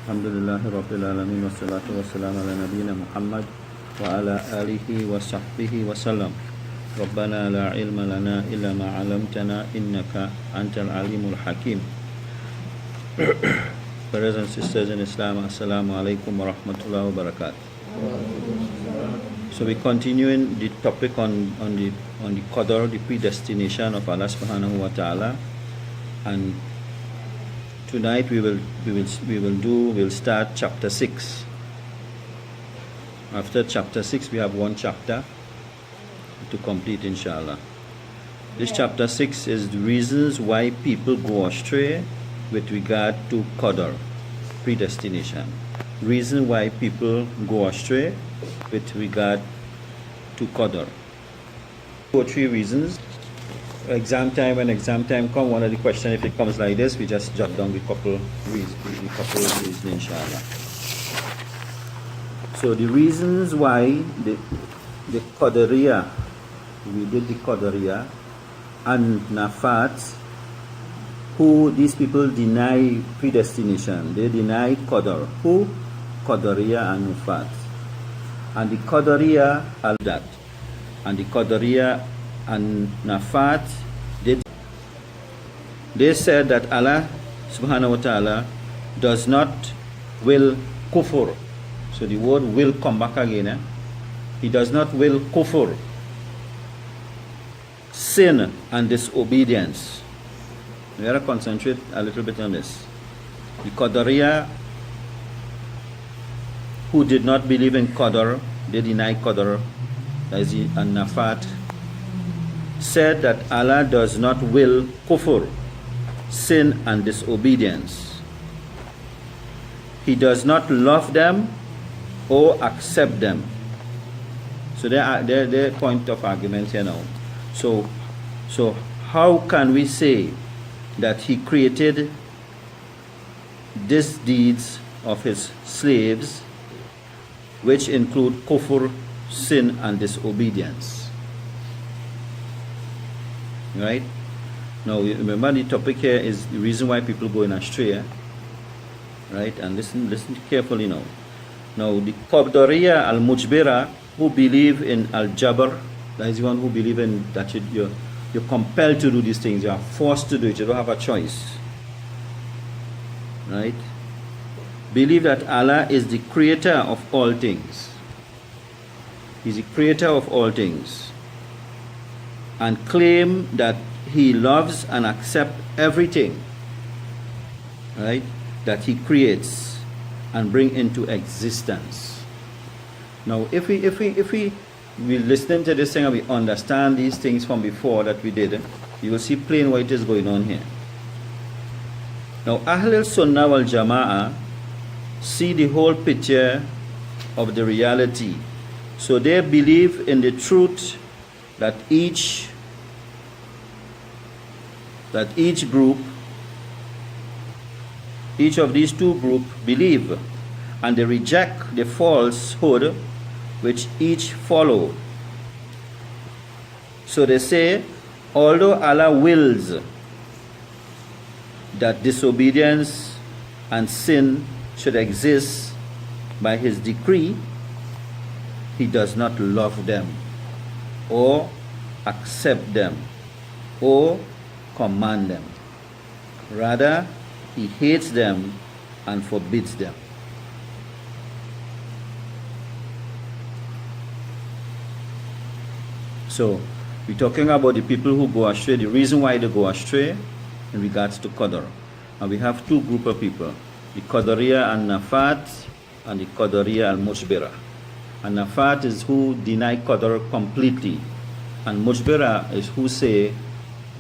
Alhamdulillahi Rabbil Alameen wassalatu wassalamu ala nabiyyina Muhammad wa ala alihi wa sahbihi wa sallam. Rabbana la ilma lana illa ma 'allamtana innaka antal alimul hakim. Brothers and sisters in Islam, assalamu alaikum wa rahmatullahi wa barakatuh. So we continuing the topic on the Qadar, the predestination of Allah subhanahu wa ta'ala, and tonight we'll start chapter 6. After chapter 6 we have one chapter to complete, inshallah. This chapter 6 is the reasons why people go astray with regard to Qadar, predestination. Reason why people go astray with regard to Qadar. 2 or 3 reasons. When exam time come, one of the questions, if it comes like this, we just jot down the couple reasons, inshallah. So the reasons why the Qadariya, we did the Qadariya and Nafat, who these people deny predestination, they deny Qadar. Who? Qadariya and Nafat. And the Qadariya are that. And the Qadariya and Nafat, they said that Allah subhanahu wa ta'ala does not will kufr. So the word will come back again. He does not will kufr, sin and disobedience. We gotta concentrate a little bit on this. The Qadariya, who did not believe in Qadar, they deny Qadar, and Nafat, said that Allah does not will kufr, sin and disobedience. He does not love them or accept them. So their point of argument here now. So how can we say that he created these deeds of his slaves, which include kufr, sin and disobedience? Right? Now remember, the topic here is the reason why people go in astray. Right? And listen carefully now. Now the Qadariya al-Mujbira, who believe in al-Jabr, that is the one who believe in that you're compelled to do these things, you are forced to do it, you don't have a choice. Right? Believe that Allah is the creator of all things. He's the creator of all things. And claim that he loves and accepts everything, right, that he creates and bring into existence. Now if we listen to this thing and we understand these things from before that we did, you will see plain what is going on here. Now Ahlul Sunnah wal Jama'ah see the whole picture of the reality. So they believe in the truth that each group, each of these two groups believe, and they reject the falsehood which each follow. So they say, although Allah wills that disobedience and sin should exist by his decree, he does not love them or accept them or command them. Rather, he hates them and forbids them. So we're talking about the people who go astray, the reason why they go astray in regards to Qadar. And we have two groups of people, the Qadariya and Nafat and the Qadariya al-Mujbira. And Nafat is who deny Qadar completely, and Mujbira is who say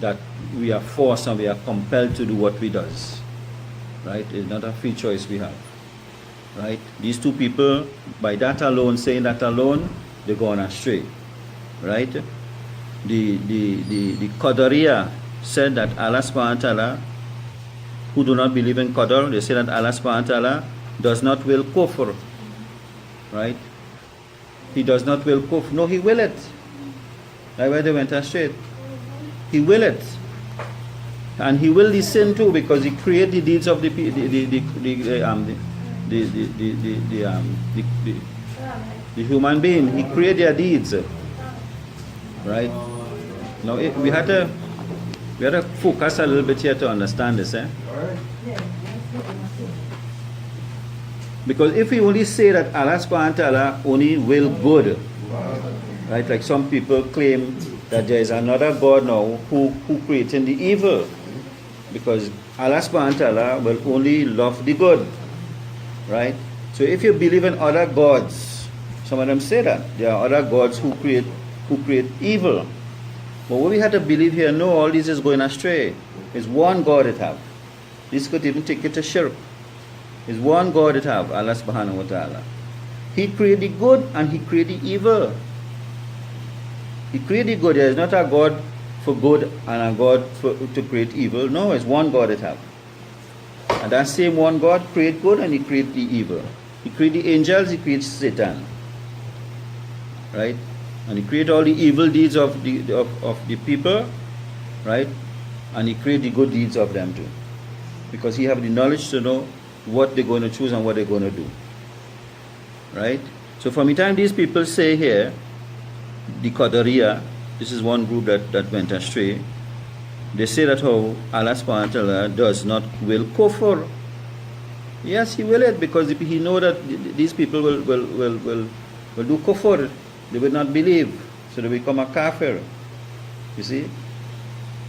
that we are forced and we are compelled to do what we does. Right? It's not a free choice we have. Right? These two people, by that alone, saying that alone, they go on astray. Right? The Qadariya said that Allah subhanahu wa ta'ala, who do not believe in Qadar, they say that Allah subhanahu wa ta'ala does not will kufr. Right? He does not will kufr. No, he will it. That's why they went astray. He will it. And he will the sin too, because he created the deeds of the the human being. He created their deeds, right? Now we had to focus a little bit here to understand this, eh? Because if we only say that Allah subhanahu wa ta'ala only will good, right? Like some people claim that there is another God now who created the evil, because Allah subhanahu wa ta'ala will only love the good, right? So if you believe in other gods, some of them say that there are other gods who create evil. But what we have to believe here, no, all this is going astray. It's one God it have. This could even take it to shirk. It's one God it have, Allah subhanahu wa ta'ala. He created the good and He created the evil. He created good. There is not a God for good and a God to create evil. No, it's one God it have. And that same one God create good and He create the evil. He create the angels, He creates Satan. Right? And He create all the evil deeds of the people, right? And He create the good deeds of them too. Because He have the knowledge to know what they're going to choose and what they're going to do. Right? So from the time these people say here, the Qadariya, this is one group that went astray, they say that how Allah subhanahu wa ta'ala does not will kufr. Yes, He will it, because if He know that these people will do kufr, they will not believe, so they become a kafir. You see?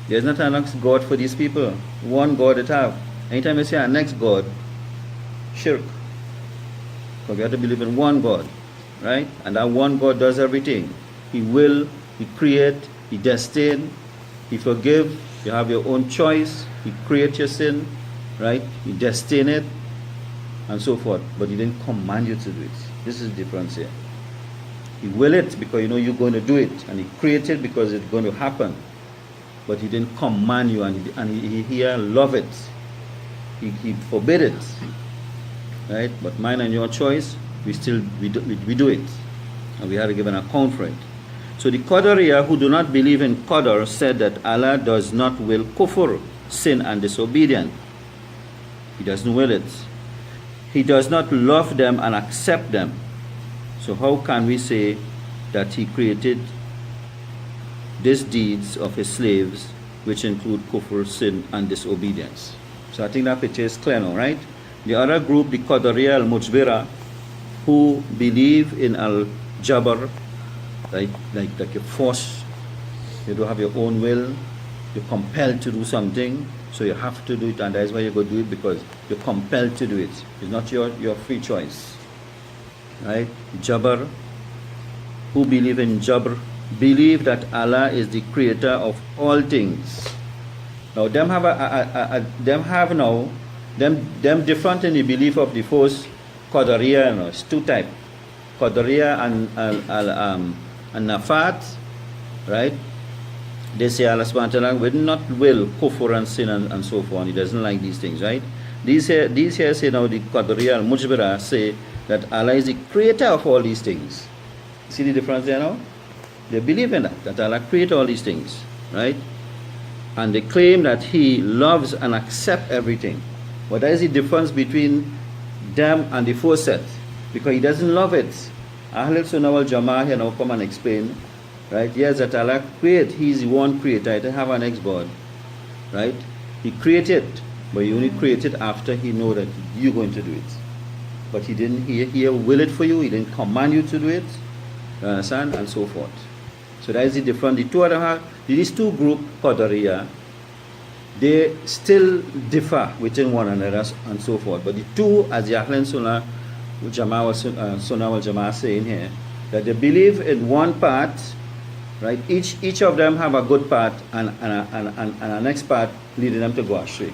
There's not a next God for these people. One God it have. Anytime you say a next God, shirk. Because we have to believe in one God, right? And that one God does everything. He will, He create, He destine, He forgive. You have your own choice. He create your sin, right? He destine it, and so forth. But He didn't command you to do it. This is the difference here. He will it because you know you're going to do it, and He created because it's going to happen. But He didn't command you, and He love it. He forbid it, right? But mine and your choice, we do it, and we have to give an account for it. So the Qadariya who do not believe in Qadar said that Allah does not will kufr, sin and disobedience. He doesn't will it. He does not love them and accept them. So how can we say that He created these deeds of His slaves, which include kufr, sin, and disobedience? So I think that picture is clear now, right? The other group, the Qadariya al-Mujbira, who believe in al-Jabr, like you force, you don't have your own will, you're compelled to do something, so you have to do it, and that's why you go do it, because you're compelled to do it. It's not your free choice. Right? Jabr, who believe in Jabr, believe that Allah is the creator of all things. Now them different in the belief of the first Qadariya. No, it's two types, Qadariya and Nafat, right? They say Allah subhanahu wa ta'ala will not will kufr and sin and so forth. He doesn't like these things, right? These here say now the Qadariya and Mujbira say that Allah is the creator of all these things. See the difference there now? They believe in that Allah created all these things, right? And they claim that He loves and accepts everything. But that is the difference between them and the first set, because He doesn't love it. Ahlul Sunnah wal Jama'ah here now come and explain, right? Yes, that Allah created, He is the one creator. He doesn't have an ex-God, right? He created, but He only created after He know that you're going to do it. But He didn't He will it for you. He didn't command you to do it. You understand? And so forth. So that is the difference. The two other, these two groups, Qadariya, they still differ within one another and so forth. But the two, as the Ahlul Sunnah wal Jama'ah saying here, that they believe in one part, right? Each of them have a good part and a next part leading them to go astray.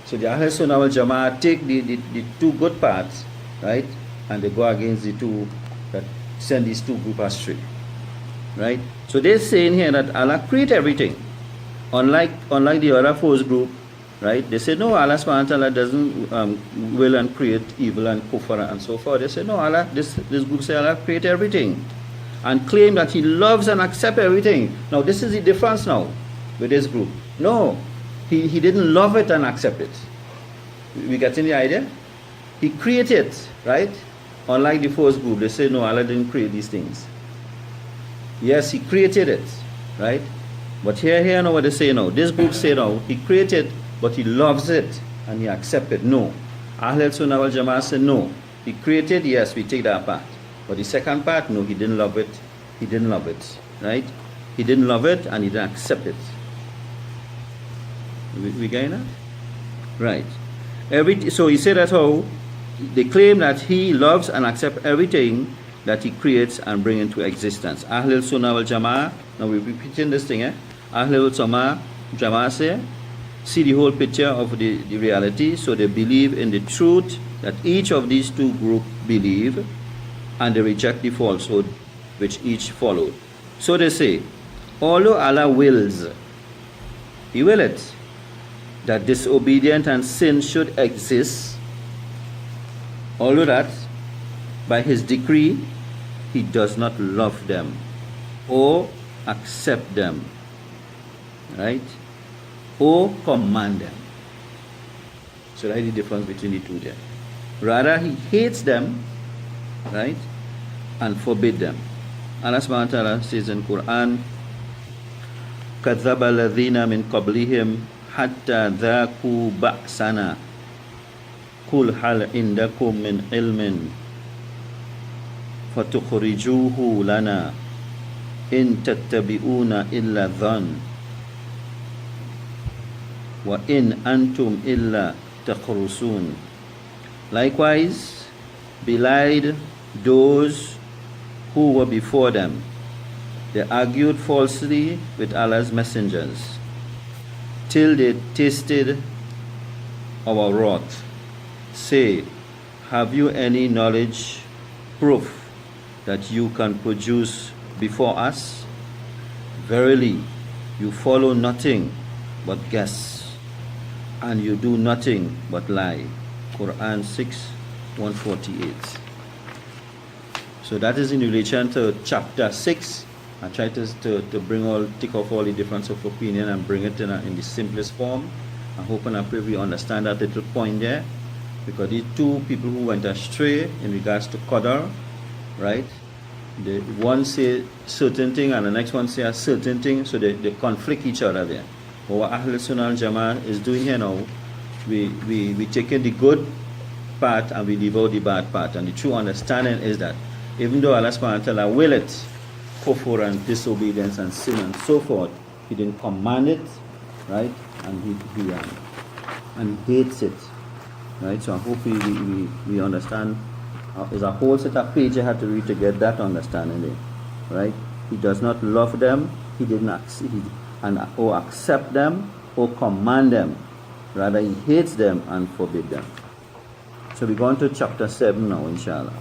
So the Ahlul Sunnah wal Jama'ah take the two good parts, right? And they go against the two that send these two groups astray. Right? So they're saying here that Allah created everything. Unlike the other first group, right? They say no, Allah subhanahu wa ta'ala doesn't will and create evil and kufr and so forth. They say no, Allah, this group say Allah created everything and claim that He loves and accepts everything. Now this is the difference now with this group. No, he didn't love it and accept it. We getting the idea? He created, right? Unlike the first group, they say no, Allah didn't create these things. Yes, He created it, right? But here now what they say now. This group say now, He created, but He loves it and He accepts it. No. Ahlul Sunnah wal Jama'ah say no. He created, yes, we take that part. But the second part, no, He didn't love it. He didn't love it, right? He didn't love it and He didn't accept it. We getting that? Right. So he said that how they claim that He loves and accepts everything that He creates and brings into existence. Ahlul Sunnah wal Jama'ah, now we're repeating this thing, Ahlul Sunnah Jama'ah say, see the whole picture of the reality, so they believe in the truth that each of these two groups believe, and they reject the falsehood which each followed. So they say, although Allah wills, He will it, that disobedience and sin should exist, although that by His decree He does not love them or accept them, right? Or command them. So that's the difference between the two there. Rather, He hates them, right, and forbid them. Allah subhanahu wa ta'ala says in Quran, كَذَّبَ الَّذِينَ مِنْ قَبْلِهِمْ حَتَّى ذَاقُوا بَأْسَنَا قُلْ هَلْ عِنْدَكُمْ مِنْ عِلْمٍ فَتُخْرِجُوهُ لَنَا إِن تَتَّبِعُونَ إِلَّا الظَّنَّ وَإِنْ أَنْتُمْ إِلَّا تَخْرُصُونَ. Likewise, belied those who were before them. They argued falsely with Allah's messengers till they tasted our wrath. Say, have you any knowledge, proof that you can produce before us? Verily, you follow nothing but guess, and you do nothing but lie. Quran 6:148. So that is in relation to chapter 6. I try to take off all the difference of opinion and bring it in the simplest form. I hope and I pray we understand that little point there, because these two people who went astray in regards to Qadar, right? The one say certain thing and the next one say a certain thing, so they conflict each other there. But what Ahlul Sunnah al Jama'ah is doing here now, we taking the good part and we leave out the bad part. And the true understanding is that even though Allah subhanahu wa ta'ala will it, kufr and disobedience and sin and so forth, He didn't command it, right? And He hates it, right? So I hope we understand. There's a whole set of pages I had to read to get that understanding there, right? He does not love them, He didn't or accept them or command them. Rather, He hates them and forbid them. So we go on to chapter 7 now, inshallah.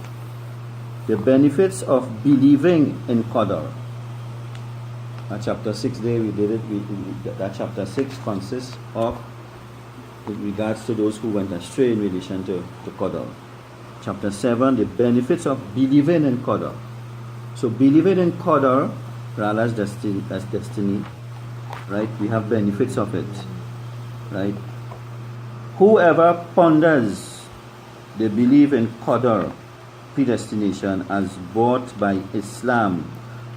The benefits of believing in Qadar. At chapter 6 there we did it. That chapter 6 consists of, with regards to those who went astray in relation to Qadar. Chapter 7, the benefits of believing in Qadar. So believing in Qadar, Allah's destiny, right? We have benefits of it, right? Whoever ponders the belief in Qadar, predestination, as brought by Islam,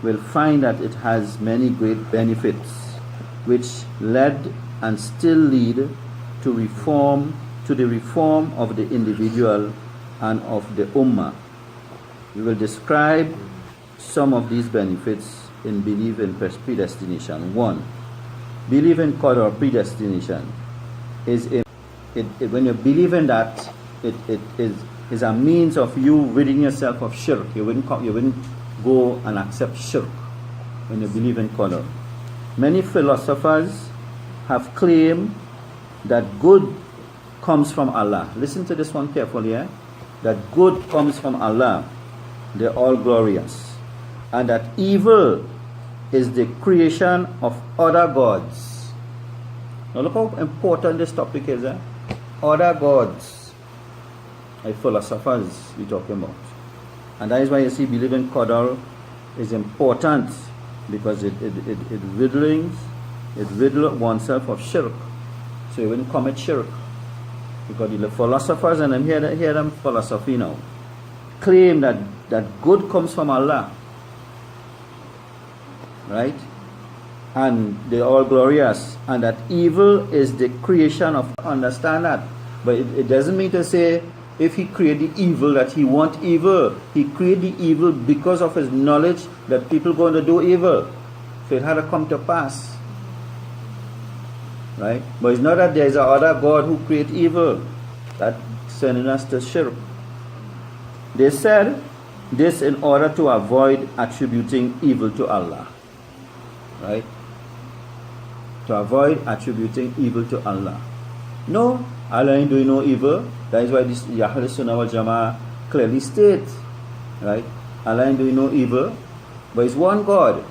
will find that it has many great benefits, which led and still lead to the reform of the individual and of the Ummah. We will describe some of these benefits in belief in predestination. 1. Belief in Qadar, predestination, when you believe in that, it is a means of you ridding yourself of shirk. You wouldn't go and accept shirk when you believe in Qadar. Many philosophers have claimed that good comes from Allah. Listen to this one carefully, that good comes from Allah, the all-glorious, and that evil is the creation of other gods. Now look how important this topic is. Other gods, like philosophers we're talking about. And that is why you see believing Qadar is important, because it riddles oneself of shirk. So you wouldn't commit shirk. because the philosophers, and I'm hear them philosophy now, claim that good comes from Allah, right? And they're all glorious, and that evil is the creation of, understand that. But it doesn't mean to say if he created evil that he want evil. He created evil because of his knowledge that people going to do evil. So it had to come to pass. Right? But it's not that there's another God who create evil. That's sending us to shirk. They said this in order to avoid attributing evil to Allah. Right? To avoid attributing evil to Allah. No, Allah ain't doing no evil. That is why this Ahlus Sunnah wal Jama'ah clearly states, right? Allah ain't doing no evil, but it's one God.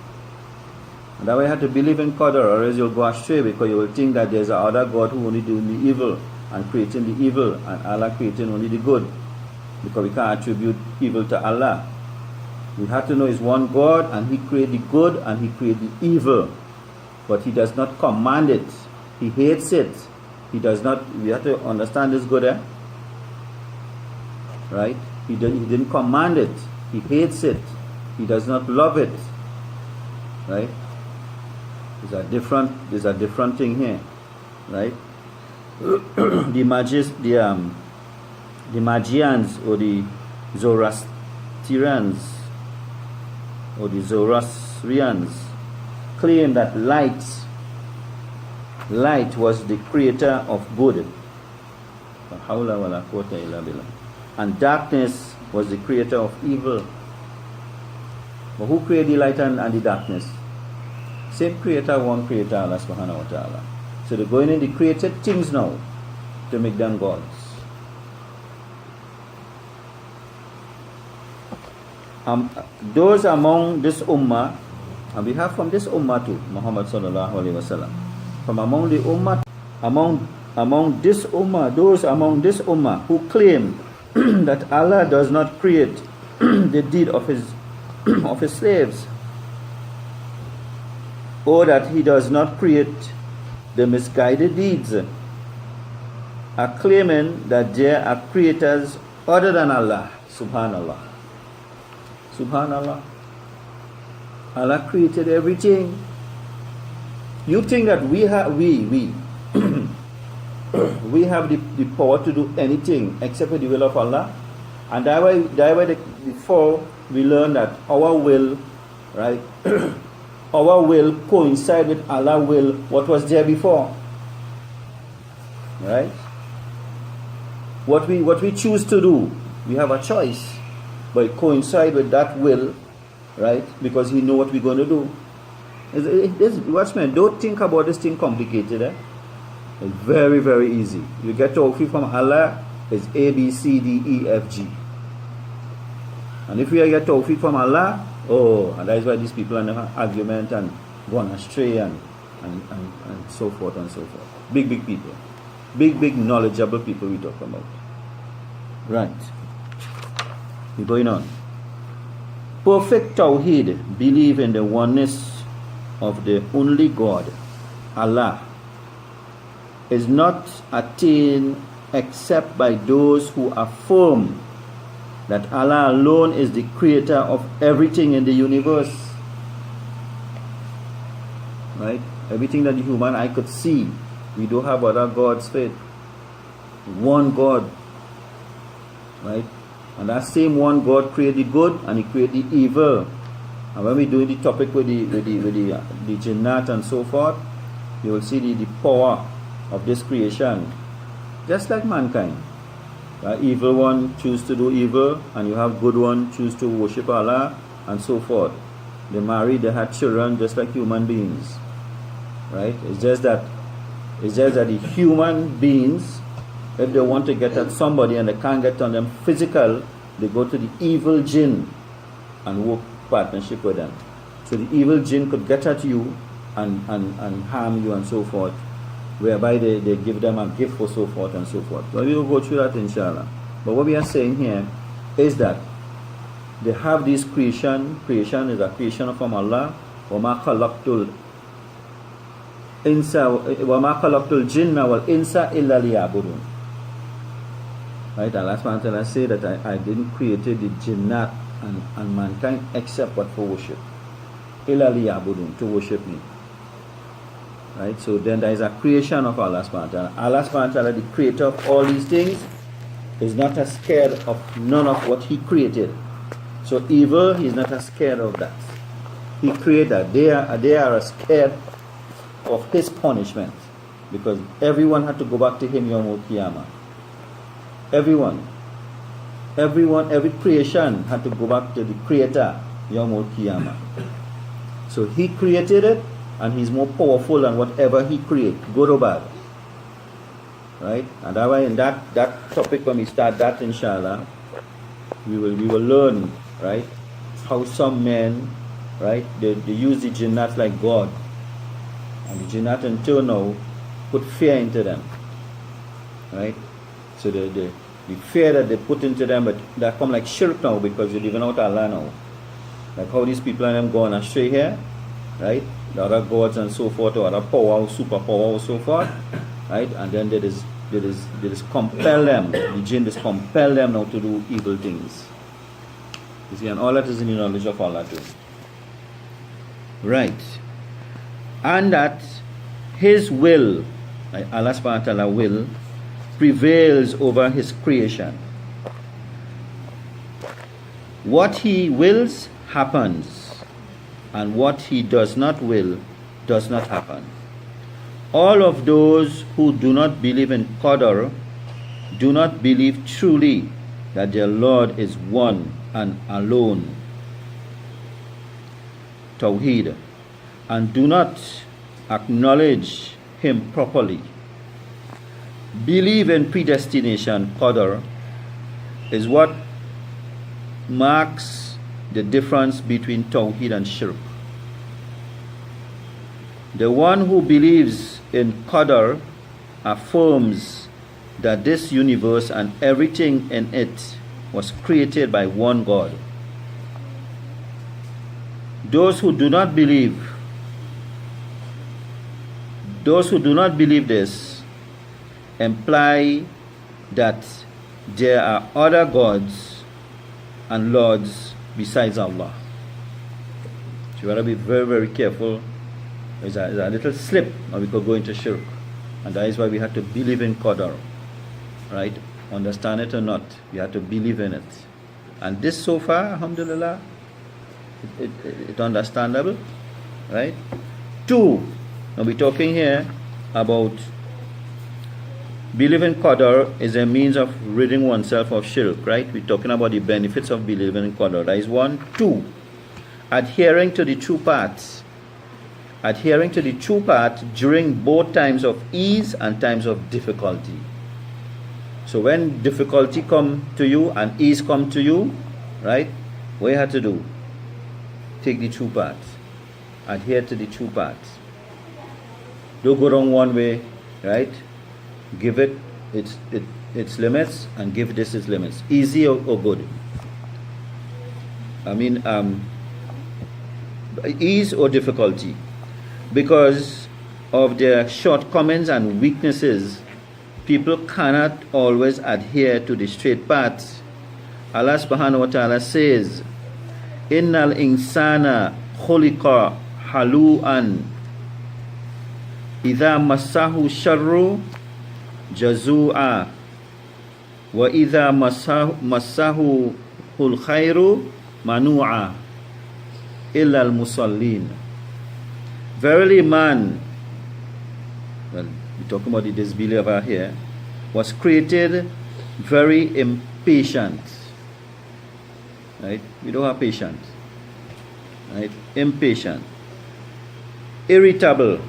And that way you have to believe in Qadar, or else you'll go astray, because you will think that there's another God who only doing the evil and creating the evil, and Allah creating only the good. Because we can't attribute evil to Allah. We have to know it's one God, and He created the good and He created the evil. But He does not command it. He hates it. He does not. We have to understand this good, right? He didn't command it. He hates it. He does not love it, right? There's a different thing here, right? the Magians or the Zoroastrians or the Zoroastrians claim that light was the creator of good, and darkness was the creator of evil. But who created the light and the darkness? Same creator, one creator, Allah subhanahu wa ta'ala. So they're going in the created things now to make them gods. Those among this ummah, and we have from this ummah too, Muhammad sallallahu alaihi wasallam, from among the ummah, among this ummah, those among this ummah who claim that Allah does not create the deed of his slaves, or that He does not create the misguided deeds, are claiming that there are creators other than Allah. Subhanallah. Subhanallah. Allah created everything. You think that we have we have the power to do anything except with the will of Allah? And that way before we learn that our will, right? Our will coincide with Allah's will, what was there before. Right? What we choose to do, we have a choice. But it coincides with that will, right? Because He knows what we're going to do. Watchmen, don't think about this thing complicated. It's very, very easy. You get tawfiq from Allah, it's A, B, C, D, E, F, G. And if we get tawfiq from Allah, and that is why these people are in an argument and gone astray and so forth and so forth. Big people. Big knowledgeable people we talk about. Right. We're going on. Perfect Tawheed, believe in the oneness of the only God, Allah, is not attained except by those who affirm that Allah alone is the creator of everything in the universe. Right? Everything that the human eye could see, we don't have other gods faith. One God. Right? And that same one God created the good and He created the evil. And when we do the topic with the Jinnat and so forth, you will see the power of this creation. Just like mankind. Evil one choose to do evil, and you have good one choose to worship Allah, and so forth. They married, they had children, just like human beings, right? It's just that the human beings, if they want to get at somebody and they can't get on them physical, they go to the evil jinn and work partnership with them. So the evil jinn could get at you and harm you and so forth, whereby they give them a gift or so forth and so forth. Well, we will go through that inshallah. But what we are saying here is that they have this creation is a creation from Allah. وَمَا خَلَقْتُ الْجِنَّ وَالْإِنسَ إِلَّا لِيَعْبُدُونَ. Right? Allah subhanahu wa ta'ala say that I didn't create the jinnat and mankind except but for worship. Illa liya'budun, to worship me. Right? So then there is a creation of Allah subhanahu wa ta'ala. Allah subhanahu wa ta'ala, the creator of all these things, is not as scared of none of what he created. So evil, he's not as scared of that. He created that. They are scared of his punishment. Because everyone had to go back to him Yawm al-Qiyamah. Every creation had to go back to the creator Yawm al-Qiyamah. So he created it, and he's more powerful than whatever he created, good or bad. Right? And that way in that topic, when we start that, inshallah, we will learn, right, how some men, right, they use the jinnat like God. And the jinnat in turn now put fear into them. Right? So the fear that they put into them, but that come like shirk now, because you're living out Allah now. Like how these people and them going astray here, right? The other gods and so forth, or other power, superpower, or so forth, right? And then they just compel them, the jinn just compel them now to do evil things. You see, and all that is in the knowledge of Allah too. Right. And that his will, like Allah subhanahu wa ta'ala will, prevails over his creation. What he wills happens, and what he does not will does not happen. All of those who do not believe in Qadar do not believe truly that their Lord is one and alone, Tawheed, and do not acknowledge him properly. Believe in predestination, Qadar, is what marks the difference between Tawheed and Shirk. The one who believes in Qadar affirms that this universe and everything in it was created by one God. Those who do not believe this imply that there are other gods and lords besides Allah. So you got to be very, very careful. There's a little slip, or we could go into shirk. And that is why we have to believe in Qadar. Right? Understand it or not, we have to believe in it. And this so far, alhamdulillah, it's understandable. Right? 2, now we're talking here about believing Qadar is a means of ridding oneself of shirk, right? We're talking about the benefits of believing in Qadar. That is 1. 2, adhering to the true path. Adhering to the true path during both times of ease and times of difficulty. So when difficulty come to you and ease come to you, right? What you have to do? Take the true path. Adhere to the true path. Don't go wrong one way, right? Give it its limits, and give this its limits. Easy or good? I mean, ease or difficulty? Because of their shortcomings and weaknesses, people cannot always adhere to the straight path. Allah subhanahu wa ta'ala says, Innal insana khuliqa halu'an idha massahu sharru jazu'a wa idha massahu hul khairu manu'a illa al-musallin. Verily man, well, we're talking about the disbeliever here, was created very impatient. Right? We don't have patience. Right? Impatient. Irritable.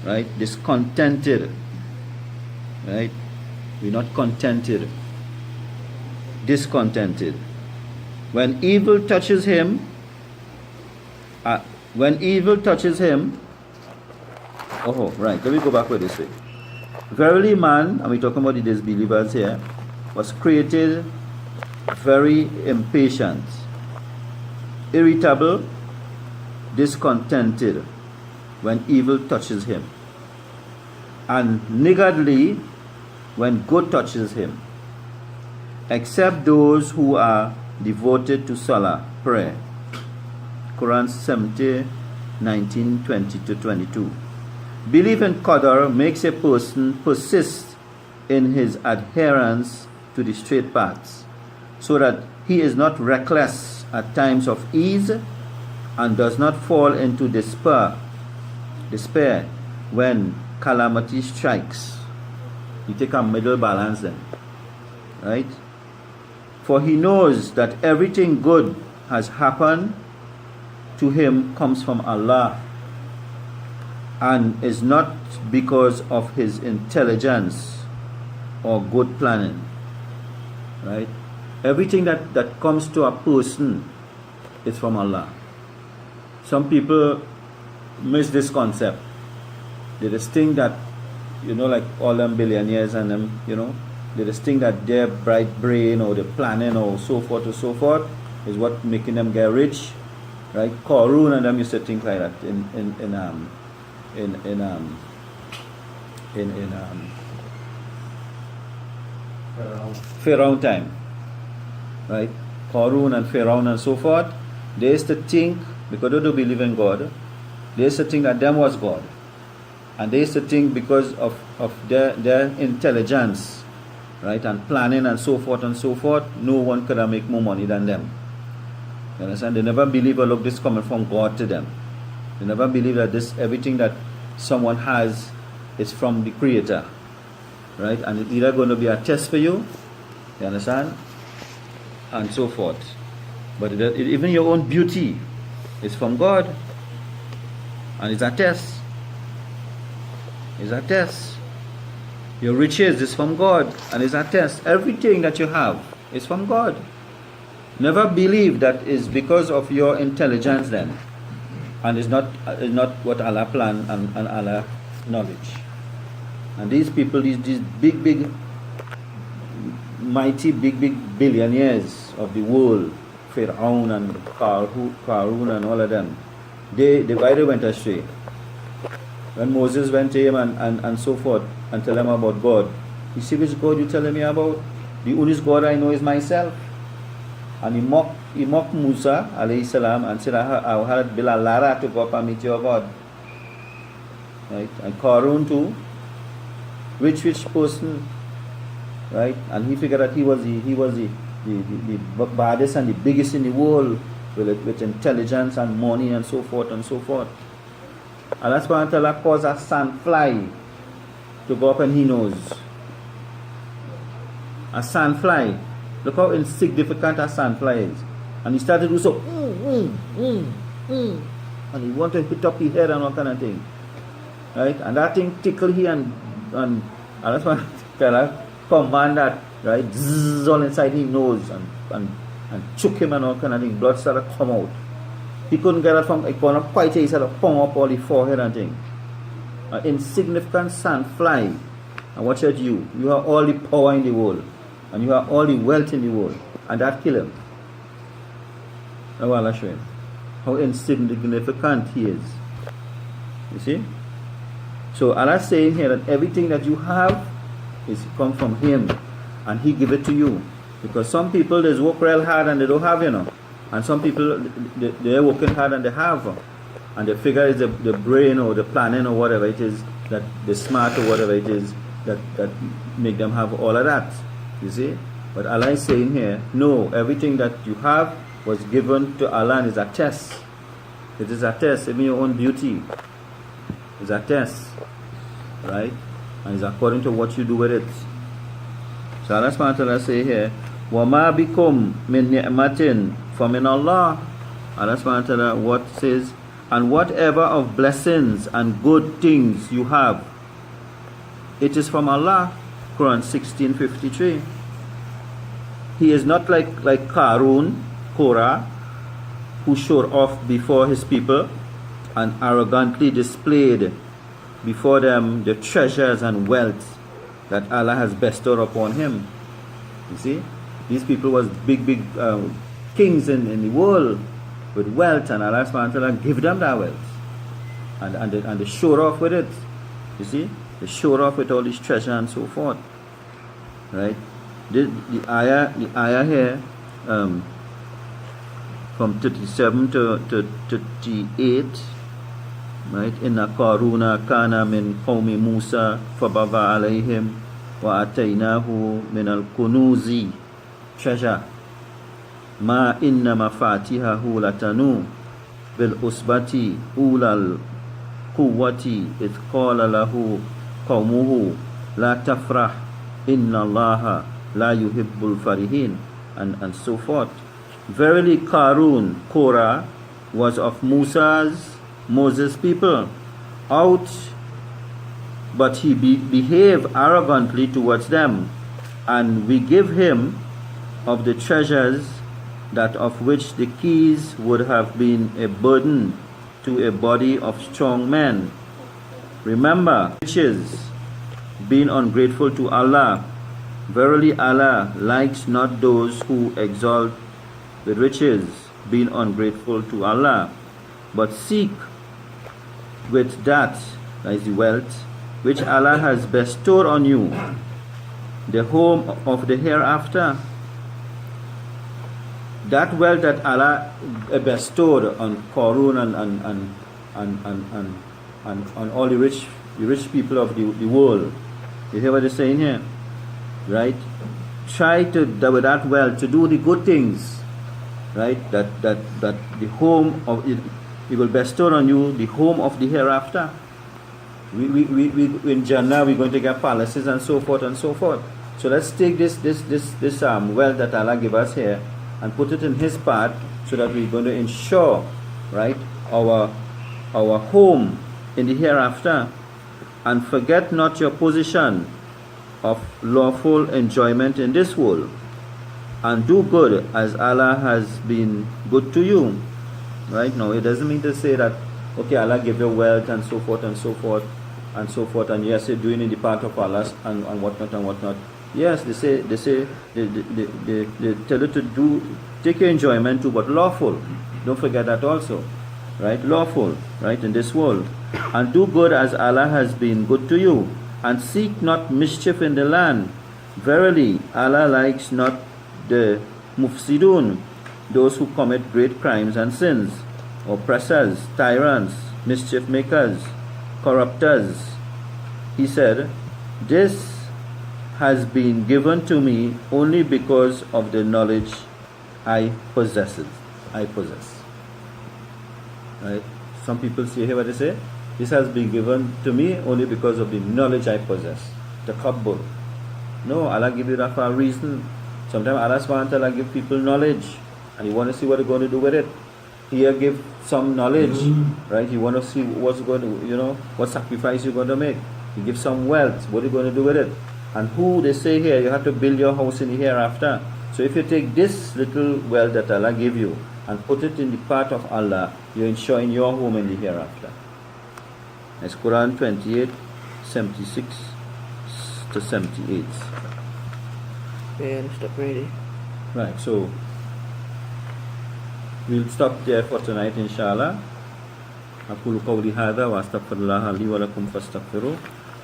Right? Discontented. Right? We're not contented. Discontented. When evil touches him, oh, right. Let me go back with this way. Verily man, and we're talking about the disbelievers here, was created very impatient, irritable, discontented when evil touches him, and niggardly when good touches him. except those who are devoted to salah, prayer. Quran 70, 19, 20 to 22. Belief in Qadar makes a person persist in his adherence to the straight paths, so that he is not reckless at times of ease and does not fall into despair when calamity strikes. You take a middle balance then, right? For he knows that everything good has happened to him comes from Allah and is not because of his intelligence or good planning, right? Everything that comes to a person is from Allah. Some people miss this concept. They just think that, like all them billionaires and them, they just think that their bright brain or their planning or so forth is what making them get rich, right? Qarun and them used to think like that in Pharaoh time, right? Qarun and Pharaoh and so forth, they used to think, because they don't believe in God, they used to think that them was God. And they used to think because of their intelligence, right, and planning and so forth, no one could have make more money than them. You understand? They never believe, oh, look, this coming from God to them. They never believe that everything that someone has is from the Creator, right? And it's either going to be a test for you understand? And so forth. But even your own beauty is from God. And it's a test. It's a test. Your riches is from God, and it's a test. Everything that you have is from God. Never believe that is because of your intelligence then, and it's not what Allah planned and Allah knowledge. And these people, these big, mighty, big billionaires of the world, Pharaoh and Qarun and all of them, they went astray. When Moses went to him and so forth and tell him about God, you see which God you telling me about? The only God I know is myself. And he mocked Musa alayhi salam and said, I had built a ladder to go up and meet your God. Right? And Qarun too, rich person, right? And he figured that he was the baddest and the biggest in the world with intelligence and money and so forth and so forth. Allah subhanahu wa ta'ala caused a sandfly to go up and he knows. A sandfly. Look how insignificant a sandfly is. And he started to do so, and he wanted to hit up his head and all kind of thing. Right? And that thing tickled him and Allah subhanahu wa ta'ala command that, right, zzz, all inside his nose and choke him and all kind of thing. Blood started to come out. He couldn't get it from a corner quite, he started to pump up all the forehead and thing. An insignificant sandfly. And watch out, you have all the power in the world. And you have all the wealth in the world. And that killed him. Now Allah show him how insignificant he is. You see? So Allah is saying here that everything that you have is come from Him. And He give it to you. Because some people, they work real hard and they don't have, And some people, they're working hard and they have. And they figure it's the brain or the planning or whatever it is, that the smart or whatever it is, that make them have all of that. You see? But Allah is saying here, no, everything that you have was given to Allah and is a test. It is a test. Even your own beauty is a test. Right? And it's according to what you do with it. So Allah subhanahu wa ta'ala say here, وَمَا بِكُمْ مِنْ نِعْمَةٍ فَمِنَ اللَّهِ. Allah subhanahu wa ta'ala what says, and whatever of blessings and good things you have, it is from Allah. Quran 16:53. He is not like Qarun, Korah, who showed off before his people and arrogantly displayed before them the treasures and wealth that Allah has bestowed upon him. You see, these people was big kings in the world with wealth, and Allah subhanahu wa ta'ala give them that wealth, and they showed off with it. You see, they showed off with all this treasure and so forth, right? the ayah here, from 37 to 38, right? Inna Qaruna kana min qawmi Musa fabaga alayhim wa ataynahu min al-kunuzi treasure ma inna mafatihahu latanu bil usbati ulal quwwati idh qala lahu qawmuhu la tafrah inna allaha la yuhibbul farihin, and so forth. Verily Qarun, Korah, was of Moses' people, but he behaved arrogantly towards them, and we give him of the treasures that of which the keys would have been a burden to a body of strong men. Remember, riches, being ungrateful to Allah. Verily Allah likes not those who exalt the riches, being ungrateful to Allah, but seek with that is the wealth which Allah has bestowed on you, the home of the hereafter. That wealth that Allah bestowed on Qarun and all the rich people of the world. You hear what they're saying here? Right? Try to, with that wealth, to do the good things, right? That the home of it will bestow on you, the home of the hereafter. We in Jannah we're going to get palaces and so forth and so forth. So let's take this wealth that Allah give us here and put it in His path, so that we're going to ensure, right, our home in the hereafter. And forget not your position of lawful enjoyment in this world, and do good as Allah has been good to you. Right? Now, it doesn't mean to say that, okay, Allah give you wealth and so forth and so forth and so forth, and yes, you're doing in the path of Allah and whatnot and whatnot. Yes, they tell you to do, take your enjoyment too, but lawful. Don't forget that also. Right? Lawful, right, in this world. And do good as Allah has been good to you, and seek not mischief in the land. Verily, Allah likes not the mufsidun, those who commit great crimes and sins, oppressors, tyrants, mischief makers, corrupters. He said, this has been given to me only because of the knowledge I possess. Right? Some people say, hear what they say? This has been given to me only because of the knowledge I possess. Takabbur. No, Allah give you that for a reason. Sometimes Allah subhanahu wa ta'ala give people knowledge, and you want to see what they're going to do with it. Here give some knowledge, right? You want to see what's going to, what sacrifice you're going to make. You give some wealth, what are you going to do with it? And who, they say here, you have to build your house in the hereafter. So if you take this little wealth that Allah give you and put it in the path of Allah, you're ensuring your home in the hereafter. That's Quran 28, 76 to 78. Yeah, stop ready. Right, so we'll stop there for tonight, inshallah. أقول قولي هذا وأستغفر الله لي ولكم فاستغفروه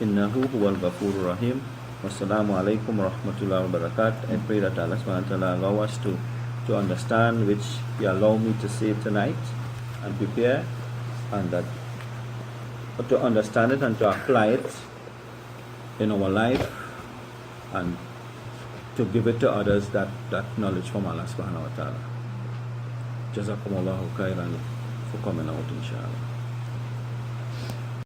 إنه هو الغفور الرحيم والسلام عليكم ورحمة الله وبركاته. I pray that Allah subhanahu wa ta'ala allow us to understand, which He allowed me to say tonight, and prepare, and that to understand it and to apply it in our life, and to give it to others, that knowledge from Allah subhanahu wa ta'ala. Jazakumullahu khairan for coming out, inshallah.